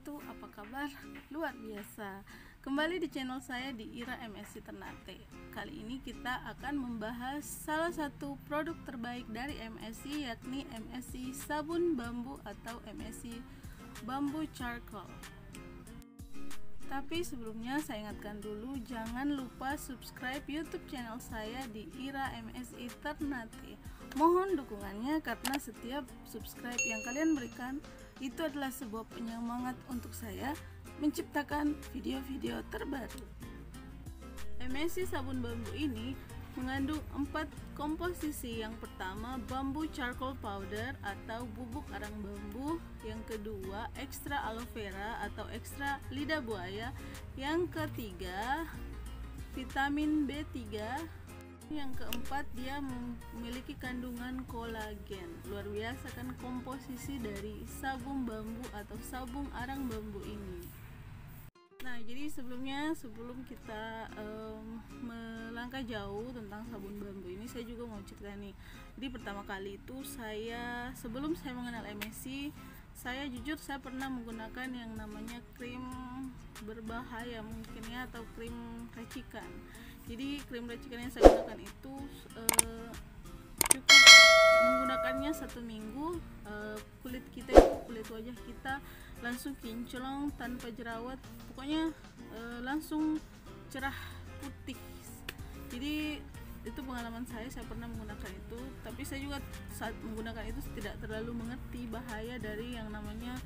wabarakatuh. Apa kabar? Luar biasa. Kembali di channel saya di Ira MSI Ternate. Kali ini kita akan membahas salah satu produk terbaik dari MSI, yakni MSI sabun bambu atau MSI bambu charcoal. Tapi sebelumnya saya ingatkan dulu, jangan lupa subscribe YouTube channel saya di Ira MSI Ternate. Mohon dukungannya karena setiap subscribe yang kalian berikan itu adalah sebuah penyemangat untuk saya menciptakan video-video terbaru. MSI sabun bambu ini mengandung 4 komposisi. Yang pertama, bambu charcoal powder atau bubuk arang bambu. Yang kedua, ekstra aloe vera atau ekstra lidah buaya. Yang ketiga, vitamin B3. Yang keempat, dia memiliki kandungan kolagen. Luar biasa kan komposisi dari sabun bambu atau sabun arang bambu ini. Nah, jadi sebelum kita melangkah jauh tentang sabun bambu ini, saya juga mau cerita nih. Jadi pertama kali itu sebelum saya mengenal MSI, saya jujur saya pernah menggunakan yang namanya krim berbahaya mungkin ya, atau krim racikan. Jadi krim racikan yang saya gunakan itu cukup menggunakannya 1 minggu, kulit wajah kita langsung kinclong tanpa jerawat, pokoknya langsung cerah putih. Jadi itu pengalaman saya pernah menggunakan itu, tapi saya juga saat menggunakan itu tidak terlalu mengerti bahaya dari yang namanya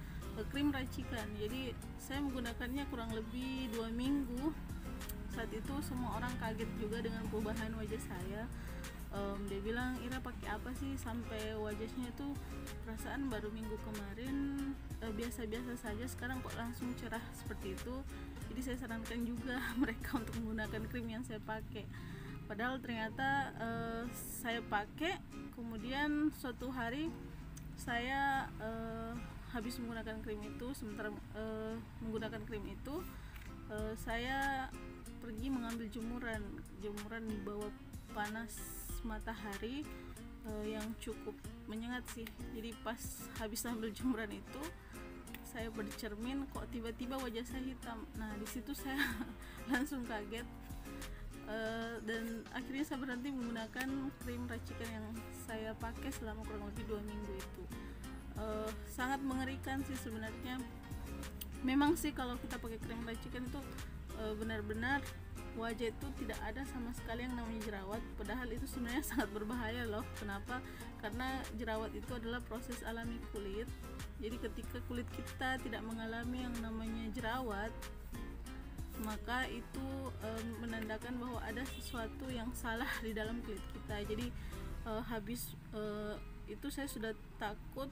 krim racikan. Jadi saya menggunakannya kurang lebih 2 minggu. Saat itu semua orang kaget juga dengan perubahan wajah saya. Dia bilang, "Ira pakai apa sih sampai wajahnya tuh perasaan baru minggu kemarin biasa-biasa saja, sekarang kok langsung cerah seperti itu." Jadi saya sarankan juga mereka untuk menggunakan krim yang saya pakai. Padahal ternyata saya pakai, kemudian suatu hari saya habis menggunakan krim itu, sementara menggunakan krim itu saya pergi mengambil jemuran di bawah panas matahari yang cukup menyengat sih. Jadi pas habis ambil jemuran itu, saya bercermin, kok tiba-tiba wajah saya hitam. Nah, di situ saya langsung kaget, dan akhirnya saya berhenti menggunakan krim racikan yang saya pakai selama kurang lebih 2 minggu itu. Sangat mengerikan sih sebenarnya. Memang sih kalau kita pakai krim racikan itu benar-benar wajah itu tidak ada sama sekali yang namanya jerawat, padahal itu sebenarnya sangat berbahaya loh. Kenapa? Karena jerawat itu adalah proses alami kulit. Jadi ketika kulit kita tidak mengalami yang namanya jerawat, maka itu menandakan bahwa ada sesuatu yang salah di dalam kulit kita. Jadi habis itu saya sudah takut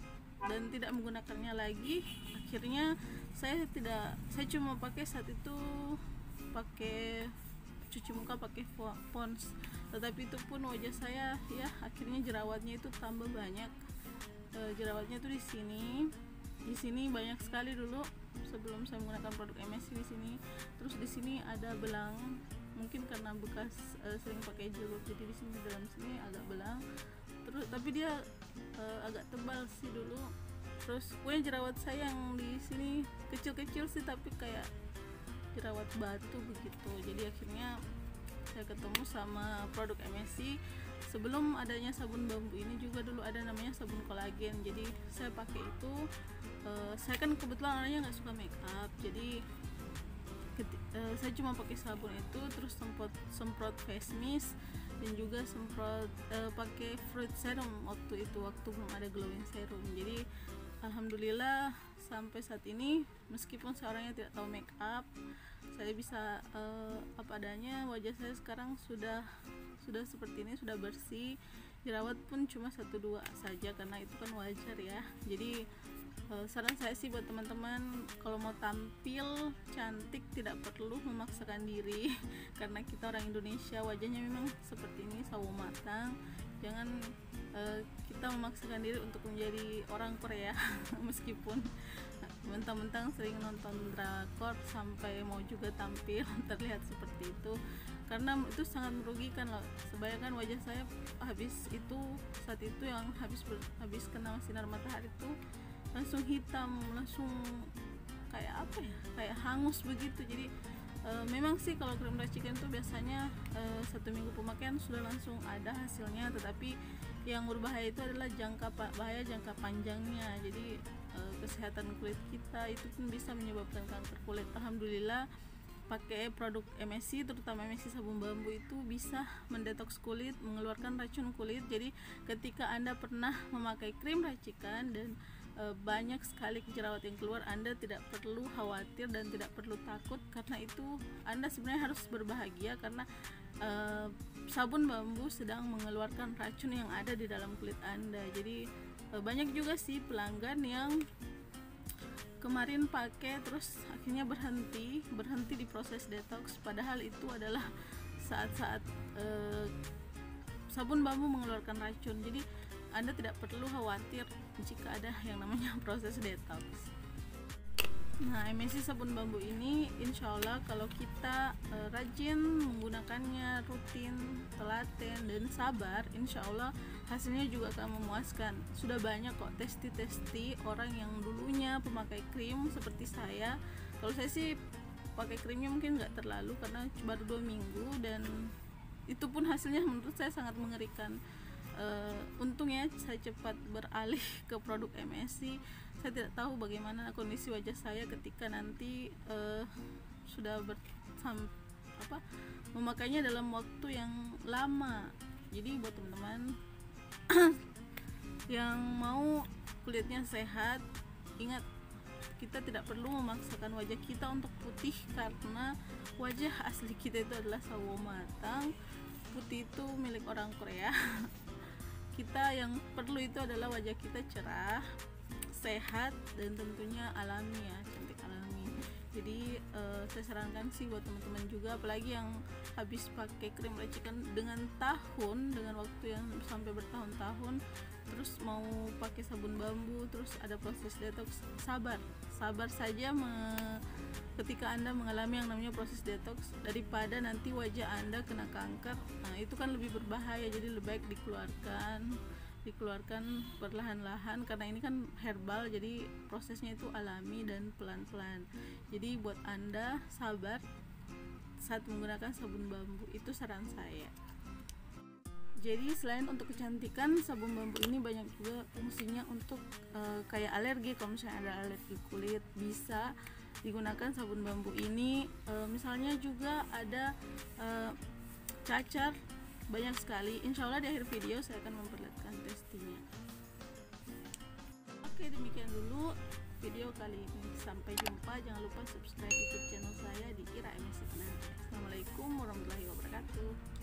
dan tidak menggunakannya lagi. Akhirnya saya cuma pakai saat itu pakai cuci muka pakai Pond's, tetapi itu pun wajah saya ya akhirnya jerawatnya itu tambah banyak. Jerawatnya itu di sini banyak sekali dulu sebelum saya menggunakan produk MSI. Di sini, terus di sini ada belang, mungkin karena bekas sering pakai jilbab, jadi di sini dalam sini agak belang. Terus tapi dia agak tebal sih dulu. Terus pokoknya jerawat saya yang di sini kecil-kecil sih, tapi kayak jerawat batu begitu. Jadi akhirnya saya ketemu sama produk MSI. Sebelum adanya sabun bambu ini juga dulu ada namanya sabun kolagen. Jadi saya pakai itu. Saya kan kebetulan orangnya nggak suka make up, jadi saya cuma pakai sabun itu, terus semprot face mist, dan juga semprot pakai fruit serum waktu belum ada glowing serum. Jadi alhamdulillah sampai saat ini, meskipun saya orangnya tidak tahu make up, saya bisa apa adanya. Wajah saya sekarang sudah seperti ini, sudah bersih. Jerawat pun cuma 1-2 saja, karena itu kan wajar ya. Jadi saran saya sih buat teman-teman, kalau mau tampil cantik tidak perlu memaksakan diri karena kita orang Indonesia wajahnya memang seperti ini, sawo matang. Jangan kita memaksakan diri untuk menjadi orang Korea meskipun mentang-mentang sering nonton drakor sampai mau juga tampil terlihat seperti itu, karena itu sangat merugikan loh. Sebayangkan wajah saya saat itu yang habis kena sinar matahari itu langsung hitam, langsung kayak apa ya, kayak hangus begitu. Jadi memang sih kalau krim racikan itu biasanya 1 minggu pemakaian sudah langsung ada hasilnya, tetapi yang berbahaya itu adalah bahaya jangka panjangnya. Jadi kesehatan kulit kita itu pun bisa menyebabkan kanker kulit. Alhamdulillah pakai produk MSC, terutama MSC sabun bambu itu bisa mendetoks kulit, mengeluarkan racun kulit. Jadi ketika Anda pernah memakai krim racikan dan banyak sekali jerawat yang keluar, Anda tidak perlu khawatir dan tidak perlu takut, karena itu Anda sebenarnya harus berbahagia karena sabun bambu sedang mengeluarkan racun yang ada di dalam kulit Anda. Jadi banyak juga sih pelanggan yang kemarin pakai terus akhirnya berhenti di proses detox, padahal itu adalah saat-saat sabun bambu mengeluarkan racun. Jadi Anda tidak perlu khawatir jika ada yang namanya proses detox. Nah, MSC sabun bambu ini insya Allah kalau kita rajin menggunakannya, rutin, telaten, dan sabar, insya Allah hasilnya juga akan memuaskan. Sudah banyak kok testi orang yang dulunya pemakai krim seperti saya. Kalau saya sih pakai krimnya mungkin nggak terlalu karena baru 2 minggu, dan itu pun hasilnya menurut saya sangat mengerikan. Untungnya saya cepat beralih ke produk MSC. Saya tidak tahu bagaimana kondisi wajah saya ketika nanti sudah memakainya dalam waktu yang lama. Jadi buat teman-teman yang mau kulitnya sehat, ingat, kita tidak perlu memaksakan wajah kita untuk putih, karena wajah asli kita itu adalah sawo matang. Putih itu milik orang Korea. Kita yang perlu itu adalah wajah kita cerah, sehat, dan tentunya alami ya, cantik alami. Jadi saya sarankan sih buat teman-teman juga, apalagi yang habis pakai krim racikan dengan waktu yang sampai bertahun-tahun, terus mau pakai sabun bambu, terus ada proses detox, sabar saja ketika Anda mengalami yang namanya proses detox, daripada nanti wajah Anda kena kanker. Nah, itu kan lebih berbahaya. Jadi lebih baik dikeluarkan perlahan-lahan, karena ini kan herbal, jadi prosesnya itu alami dan pelan-pelan. Jadi buat Anda sabar saat menggunakan sabun bambu, itu saran saya. Jadi selain untuk kecantikan, sabun bambu ini banyak juga fungsinya untuk kayak alergi. Kalau misalnya ada alergi kulit, bisa digunakan sabun bambu ini. Misalnya juga ada cacar, banyak sekali. Insya Allah di akhir video saya akan memperlihatkan testinya. Oke, demikian dulu video kali ini. Sampai jumpa. Jangan lupa subscribe YouTube channel saya di Ira MSC Penanti. Assalamualaikum warahmatullahi wabarakatuh.